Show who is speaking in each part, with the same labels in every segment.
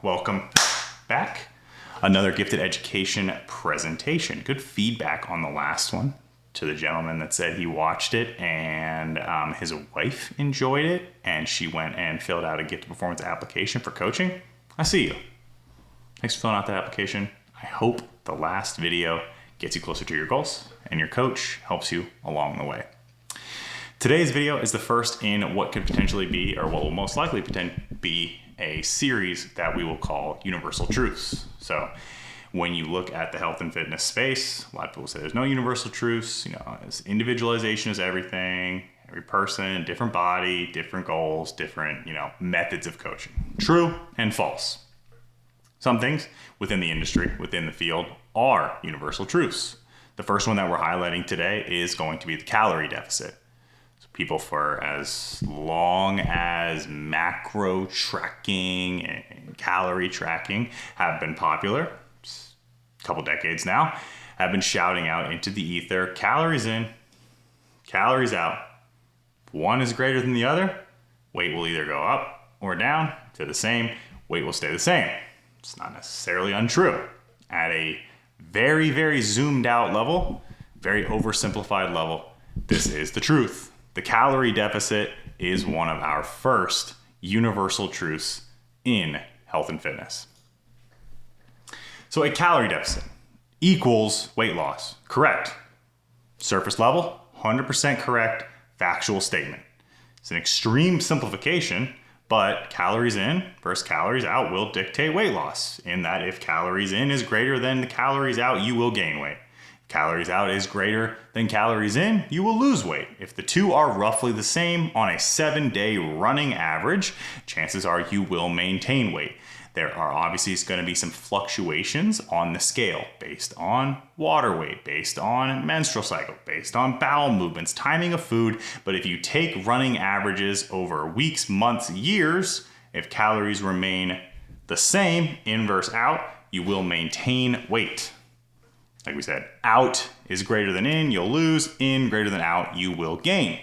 Speaker 1: Welcome back. Another gifted education presentation. Good feedback on the last one to the gentleman that said he watched it and his wife enjoyed it and she went and filled out a gifted performance application for coaching. I see you. Thanks for filling out that application. I hope the last video gets you closer to your goals and your coach helps you along the way. Today's video is the first in what could potentially be, or what will most likely be, a series that we will call Universal Truths. So when you look at the health and fitness space, a lot of people say there's no universal truths. It's individualization is everything. Every person, different body, different goals, different, methods of coaching. True and false. Some things within the industry, within the field, are universal truths. The first one that we're highlighting today is going to be the calorie deficit. People for as long as macro tracking and calorie tracking have been popular, a couple decades now, have been shouting out into the ether, calories in, calories out. If one is greater than the other, weight will either go up or down to the same, weight will stay the same. It's not necessarily untrue. At a very, very zoomed out level, very oversimplified level, this is the truth. The calorie deficit is one of our first universal truths in health and fitness. So a calorie deficit equals weight loss. Correct. Surface level, 100% correct, factual statement. It's an extreme simplification, but calories in versus calories out will dictate weight loss, in that if calories in is greater than the calories out, you will gain weight. Calories out is greater than calories in, you will lose weight. If the two are roughly the same on a 7-day running average, chances are you will maintain weight. There are obviously going to be some fluctuations on the scale based on water weight, based on menstrual cycle, based on bowel movements, timing of food. But if you take running averages over weeks, months, years, if calories remain the same, in versus out, you will maintain weight. Like we said, out is greater than in, you'll lose. In greater than out, you will gain.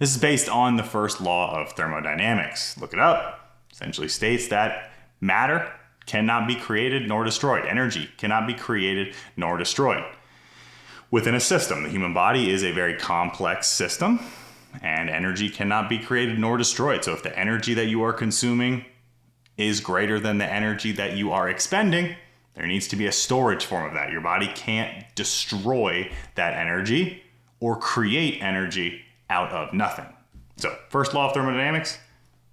Speaker 1: This is based on the first law of thermodynamics. Look it up. Essentially states that matter cannot be created nor destroyed. Energy cannot be created nor destroyed. Within a system, the human body is a very complex system, and energy cannot be created nor destroyed. So if the energy that you are consuming is greater than the energy that you are expending, there needs to be a storage form of that. Your body can't destroy that energy or create energy out of nothing. So first law of thermodynamics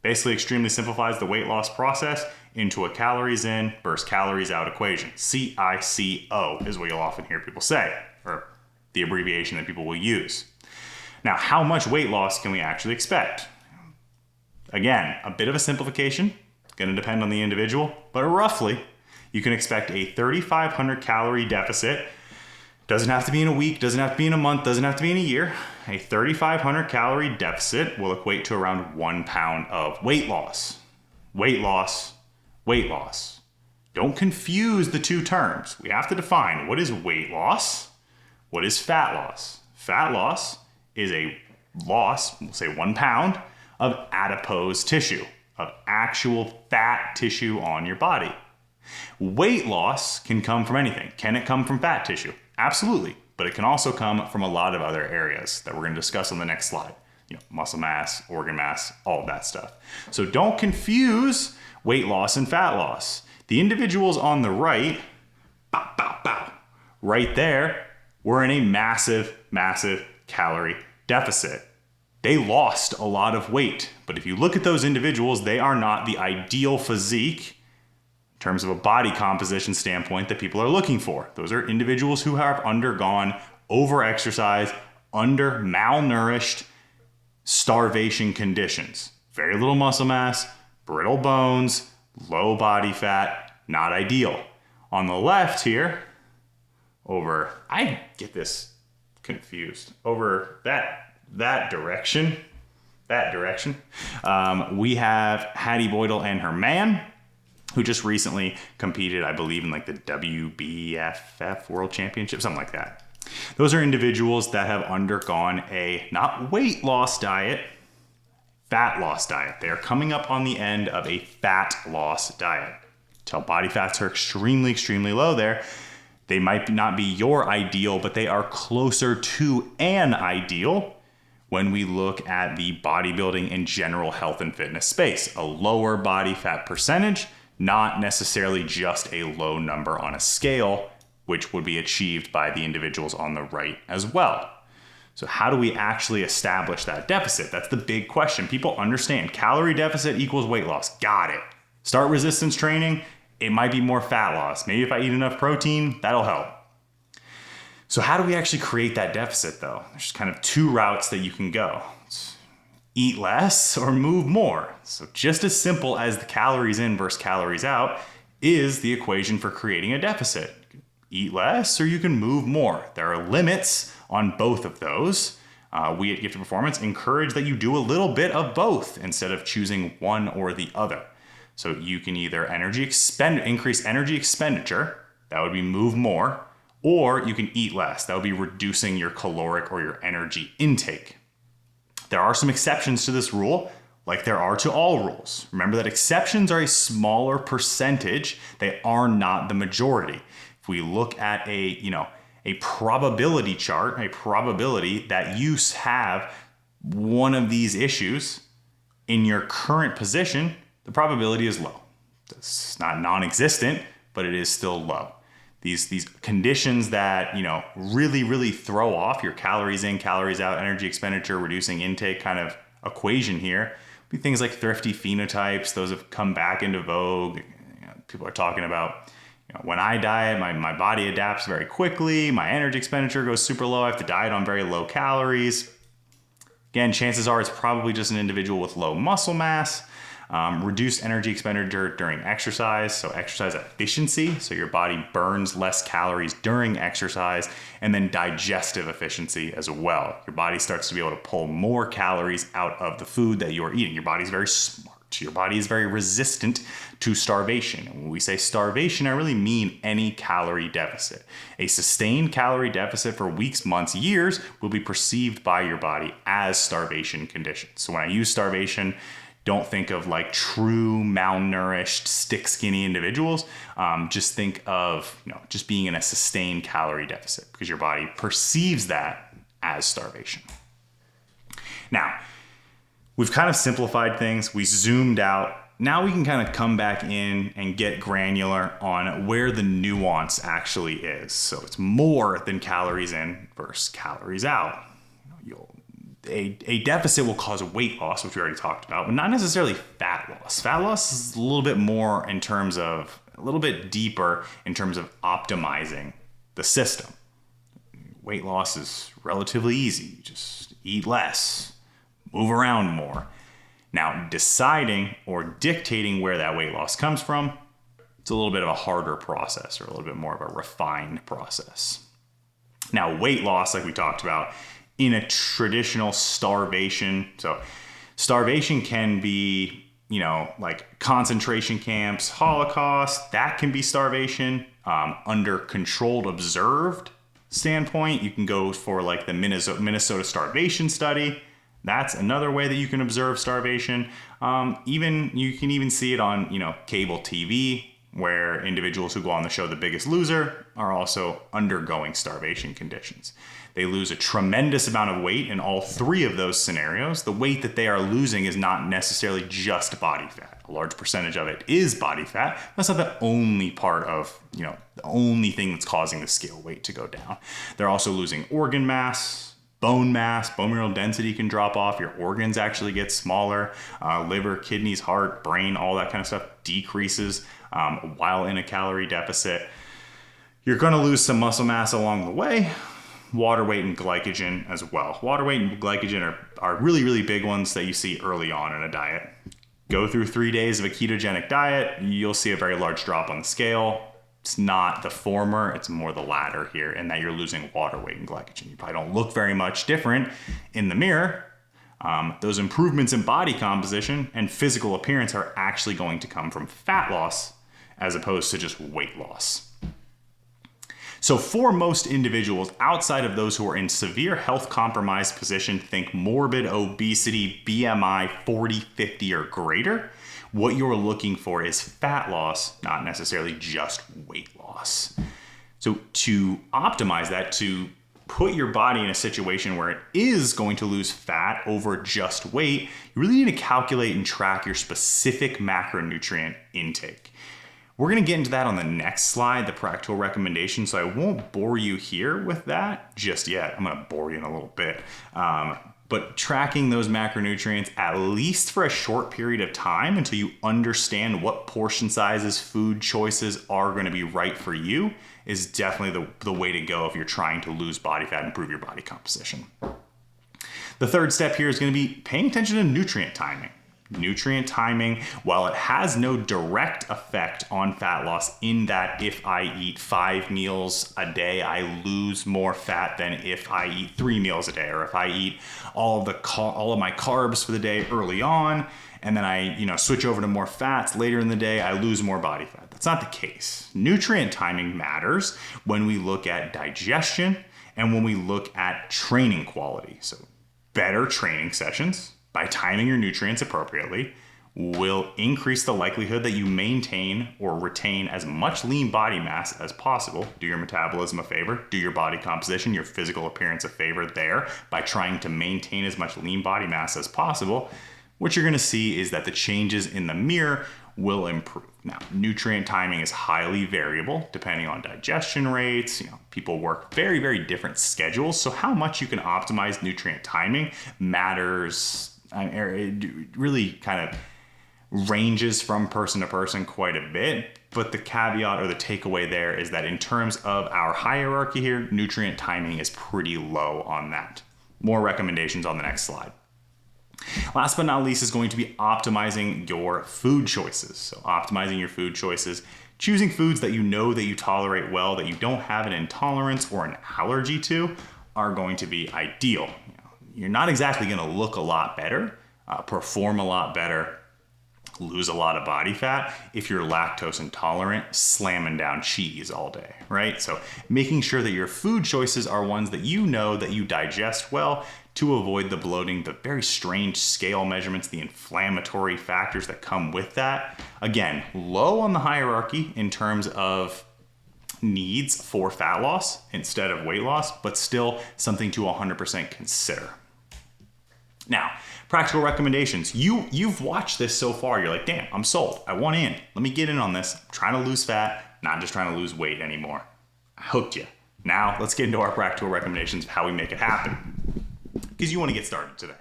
Speaker 1: basically extremely simplifies the weight loss process into a calories in versus calories out equation. CICO is what you'll often hear people say, or the abbreviation that people will use. Now, how much weight loss can we actually expect? Again, a bit of a simplification. It's going to depend on the individual, but roughly, you can expect a 3,500 calorie deficit. Doesn't have to be in a week, doesn't have to be in a month, doesn't have to be in a year. A 3,500 calorie deficit will equate to around 1 pound of weight loss. Weight loss, weight loss. Don't confuse the two terms. We have to define what is weight loss, what is fat loss. Fat loss is a loss, we'll say 1 pound, of adipose tissue, of actual fat tissue on your body. Weight loss can come from anything. Can it come from fat tissue? Absolutely. But it can also come from a lot of other areas that we're going to discuss on the next slide. Muscle mass, organ mass, all of that stuff. So don't confuse weight loss and fat loss. The individuals on the right, right there, were in a massive, massive calorie deficit. They lost a lot of weight. But if you look at those individuals, they are not the ideal physique in terms of a body composition standpoint that people are looking for. Those are individuals who have undergone over-exercise, under-malnourished starvation conditions. Very little muscle mass, brittle bones, low body fat, not ideal. On the left here, I get this confused, over that direction, we have Hattie Boydell and her man, who just recently competed, I believe, in like the WBFF World Championship, something like that. Those are individuals that have undergone a not weight loss diet, fat loss diet. They are coming up on the end of a fat loss diet. Till body fats are extremely, extremely low there. They might not be your ideal, but they are closer to an ideal when we look at the bodybuilding and general health and fitness space. A lower body fat percentage, not necessarily just a low number on a scale, which would be achieved by the individuals on the right as well. So how do we actually establish that deficit? That's the big question. People understand calorie deficit equals weight loss. Got it. Start resistance training. It might be more fat loss. Maybe if I eat enough protein, that'll help. So how do we actually create that deficit though? There's kind of two routes that you can go. It's eat less or move more. So just as simple as the calories in versus calories out is the equation for creating a deficit. You can eat less or you can move more. There are limits on both of those. We at Gifted Performance encourage that you do a little bit of both instead of choosing one or the other. So you can either increase energy expenditure, that would be move more, or you can eat less. That would be reducing your caloric or your energy intake. There are some exceptions to this rule, like there are to all rules. Remember that exceptions are a smaller percentage. They are not the majority. If we look at a probability chart, a probability that you have one of these issues in your current position, the probability is low. It's not non-existent, but it is still low. These conditions that, really, really throw off your calories in, calories out, energy expenditure, reducing intake kind of equation here, be things like thrifty phenotypes. Those have come back into vogue. People are talking about, when I diet, my body adapts very quickly. My energy expenditure goes super low. I have to diet on very low calories. Again, chances are it's probably just an individual with low muscle mass. Reduced energy expenditure during exercise, so exercise efficiency, so your body burns less calories during exercise, and then digestive efficiency as well. Your body starts to be able to pull more calories out of the food that you're eating. Your body's very smart. Your body is very resistant to starvation. And when we say starvation, I really mean any calorie deficit. A sustained calorie deficit for weeks, months, years will be perceived by your body as starvation conditions. So when I use starvation, don't think of like true malnourished, stick skinny individuals. Just think of just being in a sustained calorie deficit because your body perceives that as starvation. Now, we've kind of simplified things. We zoomed out. Now we can kind of come back in and get granular on where the nuance actually is. So it's more than calories in versus calories out. A deficit will cause weight loss, which we already talked about, but not necessarily fat loss. Fat loss is a little bit more in terms of, a little bit deeper in terms of optimizing the system. Weight loss is relatively easy. Just eat less, move around more. Now, deciding or dictating where that weight loss comes from, it's a little bit of a harder process or a little bit more of a refined process. Now, weight loss, like we talked about, in a traditional starvation. So starvation can be, like concentration camps, Holocaust, that can be starvation. Under controlled observed standpoint, you can go for like the Minnesota starvation study. That's another way that you can observe starvation. You can even see it on, cable TV, where individuals who go on the show The Biggest Loser are also undergoing starvation conditions. They lose a tremendous amount of weight in all three of those scenarios. The weight that they are losing is not necessarily just body fat. A large percentage of it is body fat. That's not the only part of, the only thing that's causing the scale weight to go down. They're also losing organ mass, bone mineral density can drop off. Your organs actually get smaller. Liver, kidneys, heart, brain, all that kind of stuff decreases while in a calorie deficit. You're going to lose some muscle mass along the way. Water weight and glycogen as well. Water weight and glycogen are really, really big ones that you see early on in a diet. Go through 3 days of a ketogenic diet, you'll see a very large drop on the scale. It's not the former, it's more the latter here, in that you're losing water weight and glycogen. You probably don't look very much different in the mirror. Those improvements in body composition and physical appearance are actually going to come from fat loss as opposed to just weight loss. So for most individuals outside of those who are in severe health compromised position, think morbid obesity, BMI 40, 50 or greater, what you're looking for is fat loss, not necessarily just weight loss. So to optimize that, to put your body in a situation where it is going to lose fat over just weight, you really need to calculate and track your specific macronutrient intake. We're going to get into that on the next slide, the practical recommendations, so I won't bore you here with that just yet. I'm going to bore you in a little bit. But tracking those macronutrients at least for a short period of time until you understand what portion sizes, food choices are going to be right for you is definitely the way to go if you're trying to lose body fat and improve your body composition. The third step here is going to be paying attention to nutrient timing. Nutrient timing, while it has no direct effect on fat loss in that if I eat 5 meals a day, I lose more fat than if I eat 3 meals a day, or if I eat all of my carbs for the day early on, and then I switch over to more fats later in the day, I lose more body fat. That's not the case. Nutrient timing matters when we look at digestion and when we look at training quality. So better training sessions by timing your nutrients appropriately will increase the likelihood that you maintain or retain as much lean body mass as possible. Do your metabolism a favor, do your body composition, your physical appearance a favor there by trying to maintain as much lean body mass as possible. What you're going to see is that the changes in the mirror will improve. Now, nutrient timing is highly variable depending on digestion rates. People work very, very different schedules. So how much you can optimize nutrient timing matters. It really kind of ranges from person to person quite a bit. But the caveat or the takeaway there is that in terms of our hierarchy here, nutrient timing is pretty low on that. More recommendations on the next slide. Last but not least is going to be optimizing your food choices. So optimizing your food choices, choosing foods that you know that you tolerate well, that you don't have an intolerance or an allergy to, are going to be ideal. You're not exactly going to look a lot better, perform a lot better, lose a lot of body fat if you're lactose intolerant, slamming down cheese all day, right? So making sure that your food choices are ones that you know that you digest well to avoid the bloating, the very strange scale measurements, the inflammatory factors that come with that. Again, low on the hierarchy in terms of needs for fat loss instead of weight loss, but still something to 100% consider. Now, practical recommendations. You've watched this so far. You're like, damn, I'm sold. I want in. Let me get in on this. I'm trying to lose fat, not just trying to lose weight anymore. I hooked you. Now, let's get into our practical recommendations of how we make it happen, because you want to get started today.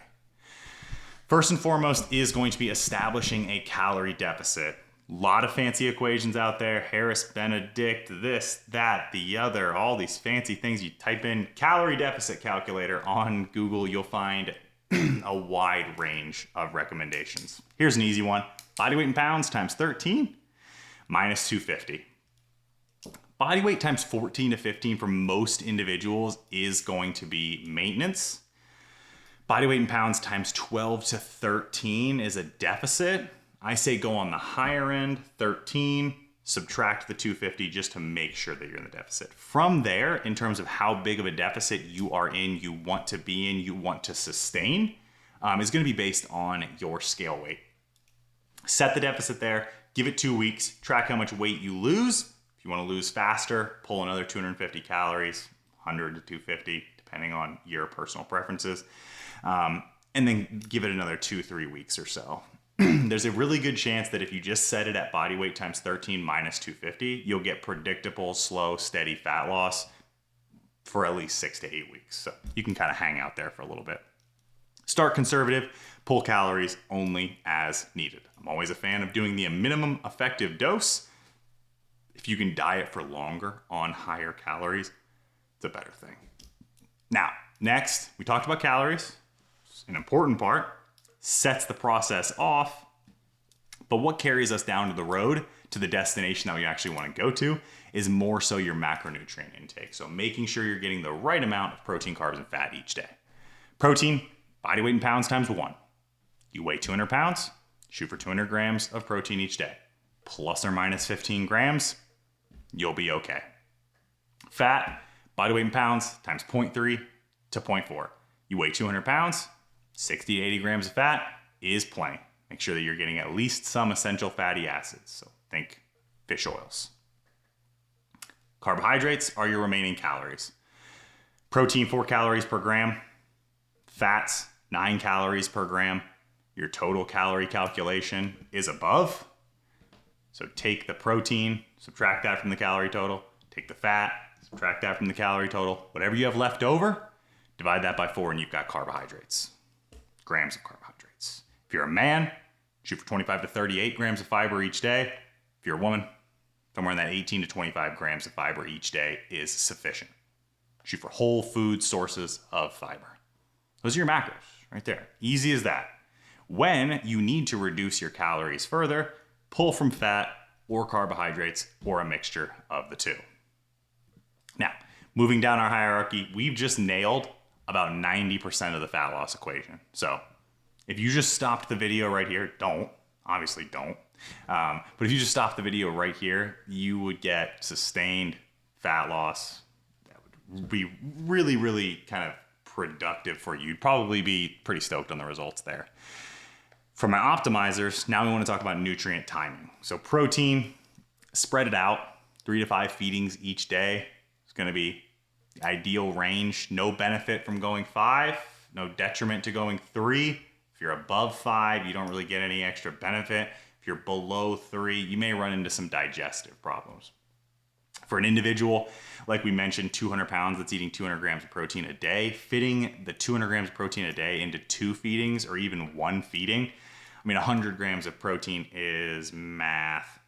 Speaker 1: First and foremost is going to be establishing a calorie deficit. A lot of fancy equations out there. Harris, Benedict, this, that, the other, all these fancy things. You type in calorie deficit calculator on Google, you'll find a wide range of recommendations. Here's an easy one. Body weight in pounds times 13 minus 250. Body weight times 14 to 15 for most individuals is going to be maintenance. Body weight in pounds times 12 to 13 is a deficit. I say go on the higher end, 13, subtract the 250 just to make sure that you're in the deficit. From there, in terms of how big of a deficit you are in, you want to be in, you want to sustain, is going to be based on your scale weight. Set the deficit there, give it 2 weeks, track how much weight you lose. If you want to lose faster, pull another 250 calories, 100 to 250, depending on your personal preferences. And then give it another 2-3 weeks or so. There's a really good chance that if you just set it at body weight times 13 minus 250, you'll get predictable, slow, steady fat loss for at least 6 to 8 weeks. So you can kind of hang out there for a little bit. Start conservative, pull calories only as needed. I'm always a fan of doing the minimum effective dose. If you can diet for longer on higher calories, it's a better thing. Now, next, we talked about calories. It's an important part. Sets the process off, but what carries us down to the road to the destination that we actually want to go to is more so your macronutrient intake. So making sure you're getting the right amount of protein, carbs, and fat each day. Protein, body weight in pounds times 1. You weigh 200 pounds, shoot for 200 grams of protein each day. Plus or minus 15 grams, you'll be okay. Fat, body weight in pounds, times 0.3 to 0.4. You weigh 200 pounds, 60 to 80 grams of fat is plenty. Make sure that you're getting at least some essential fatty acids. So think fish oils. Carbohydrates are your remaining calories. Protein, 4 calories per gram. Fats, 9 calories per gram. Your total calorie calculation is above. So take the protein, subtract that from the calorie total. Take the fat, subtract that from the calorie total. Whatever you have left over, divide that by 4 and you've got carbohydrates. Grams of carbohydrates. If you're a man, shoot for 25 to 38 grams of fiber each day. If you're a woman, somewhere in that 18 to 25 grams of fiber each day is sufficient. Shoot for whole food sources of fiber. Those are your macros right there. Easy as that. When you need to reduce your calories further, pull from fat or carbohydrates or a mixture of the two. Now, moving down our hierarchy, we've just nailed about 90% of the fat loss equation. So if you just stopped the video right here, obviously don't. But if you just stopped the video right here, you would get sustained fat loss. That would be really, really kind of productive for you. You'd probably be pretty stoked on the results there. For my optimizers, now we want to talk about nutrient timing. So protein, spread it out, 3 to 5 feedings each day. It's going to be the ideal range. No benefit from going 5, no detriment to going 3. If you're above 5, you don't really get any extra benefit. If you're below 3, you may run into some digestive problems. For an individual, like we mentioned, 200 pounds that's eating 200 grams of protein a day, fitting the 200 grams of protein a day into 2 feedings or even 1 feeding, 100 grams of protein is math.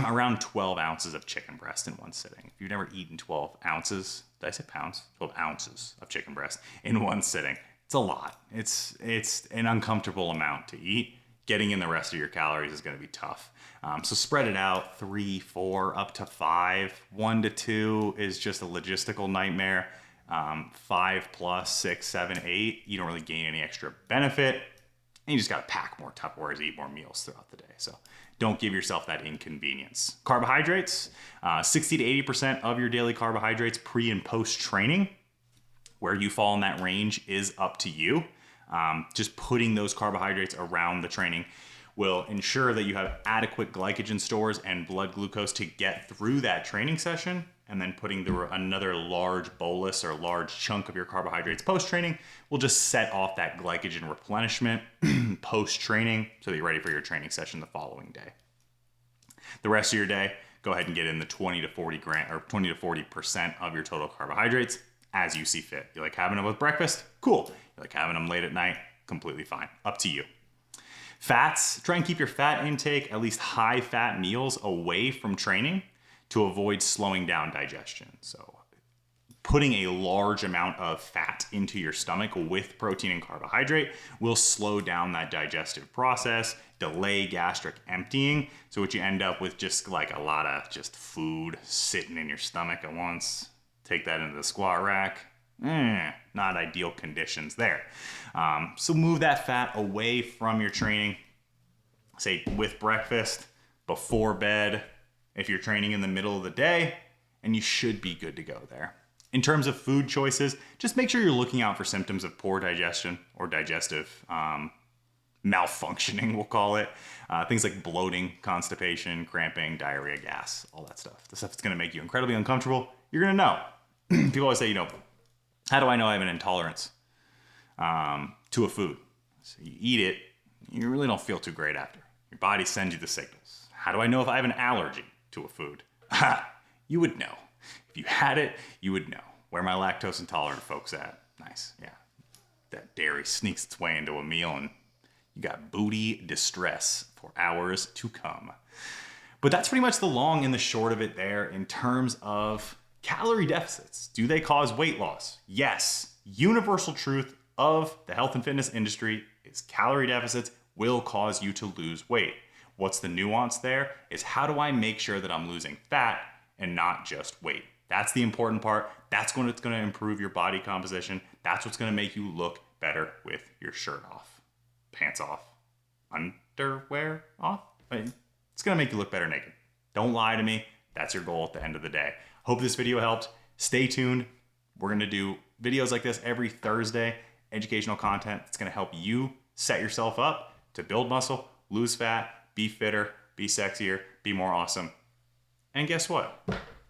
Speaker 1: Around 12 ounces of chicken breast in one sitting. If you've never eaten 12 ounces, did I say pounds? 12 ounces of chicken breast in one sitting. It's a lot. It's an uncomfortable amount to eat. Getting in the rest of your calories is going to be tough. So spread it out, 3, 4, up to 5. 1 to 2 is just a logistical nightmare. 5 plus 6, 7, 8, you don't really gain any extra benefit. And you just got to pack more Tupperwares, eat more meals throughout the day. So don't give yourself that inconvenience. Carbohydrates, 60 to 80% of your daily carbohydrates pre and post training. Where you fall in that range is up to you. Just putting those carbohydrates around the training will ensure that you have adequate glycogen stores and blood glucose to get through that training session. And then putting another large bolus or large chunk of your carbohydrates post-training will just set off that glycogen replenishment post-training so that you're ready for your training session the following day. The rest of your day, go ahead and get in the 20 to 40% of your total carbohydrates as you see fit. You like having them with breakfast? Cool. You like having them late at night? Completely fine. Up to you. Fats, try and keep your fat intake, at least high fat meals, away from training to avoid slowing down digestion. So putting a large amount of fat into your stomach with protein and carbohydrate will slow down that digestive process, delay gastric emptying. So what you end up with just like a lot of just food sitting in your stomach at once. Take that into the squat rack. Not ideal conditions there. So move that fat away from your training, say with breakfast, before bed, if you're training in the middle of the day, and you should be good to go there. In terms of food choices, just make sure you're looking out for symptoms of poor digestion or digestive malfunctioning, we'll call it. Things like bloating, constipation, cramping, diarrhea, gas, all that stuff. The stuff that's going to make you incredibly uncomfortable, you're going to know. People always say, how do I know I have an intolerance to a food? So you eat it, you really don't feel too great after. Your body sends you the signals. How do I know if I have an allergy to a food? You would know. If you had it, you would know. Where my lactose intolerant folks at? Nice, yeah. That dairy sneaks its way into a meal and you got booty distress for hours to come. But that's pretty much the long and the short of it there in terms of calorie deficits. Do they cause weight loss? Yes. Universal truth of the health and fitness industry is calorie deficits will cause you to lose weight. What's the nuance there is how do I make sure that I'm losing fat and not just weight? That's the important part. That's when it's going to improve your body composition. That's what's going to make you look better with your shirt off, pants off, underwear off. It's going to make you look better naked. Don't lie to me. That's your goal at the end of the day. Hope this video helped. Stay tuned. We're going to do videos like this every Thursday, educational content that's going to help you set yourself up to build muscle, lose fat, be fitter, be sexier, be more awesome. And guess what?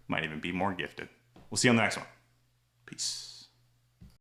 Speaker 1: Might even be more gifted. We'll see you on the next one. Peace.